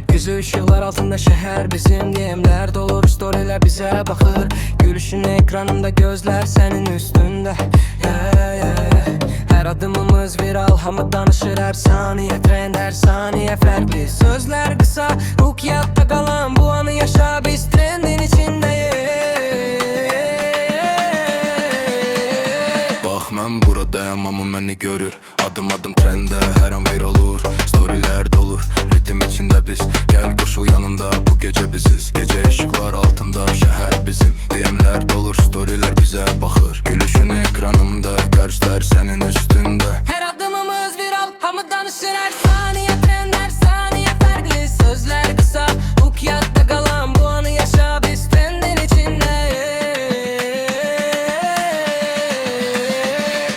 Gözü ışıqlar altında şəhər bizim, DM'lər dolur, storylər bizə baxır. Gülüşün ekranımda, gözlər sənin üstündə, Hər adımımız viral, hamı danışır hər saniyə. Trend hər saniyə fərqli, sözlər qısa, hook yadda qalan. Bu anı yaşa, biz trendin içindəyik. Bax mən buradayam, amma məni görür. Adım adım trendə, hər an viral olur. Storylər dolur, ritim içində biz. Gəl qoşul yanında, bu gecə biziz. Gecə ışıqlar altında, şəhər bizim. DM'lər dolur, storylər bizə baxır. Gülüşün ekranımda, gözlər sənin üstündə. Hər adımımız viral, hamı danışır hər saniyə. Trend hər saniyə fərqli, sözlər qısa, hook yadda qalan. Bu anı yaşa, biz trendin içindəyik.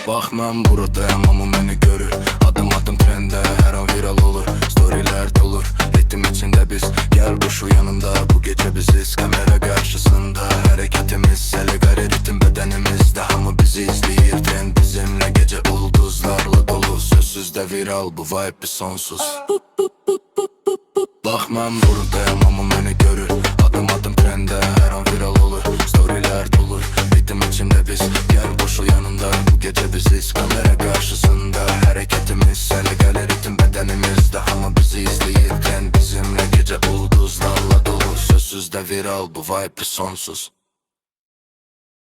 Bax mən buradayam, amma məni görür. Adım adım trendə, hər an viral olur. Storylər dolur, ritim içində biz. Gəl qoşul yanında, bu gecə biziz. Kamera qarşısında, hərəkətimiz səliqəli, ritim bədənimizdə. Hamı bizi izləyir, trend bizimlə. Gecə ulduzlarla dolu, sözsüz də viral, bu vibe bir sonsuz. Bax mən buradayam, amma məni görür. Adım adım trendə, hər an viral olur. Storylər dolur, ritim içində biz. Gəl qoşul yanında, bu gecə biziz. Kamera qarşısında, hərəkətimiz səliqəli, ritim bədənimizdə. Hamı bizi izləyir, trend bizimlə. Gecə ulduzlarla dolu, sözsüz də viral, bu vibe bir sonsuz.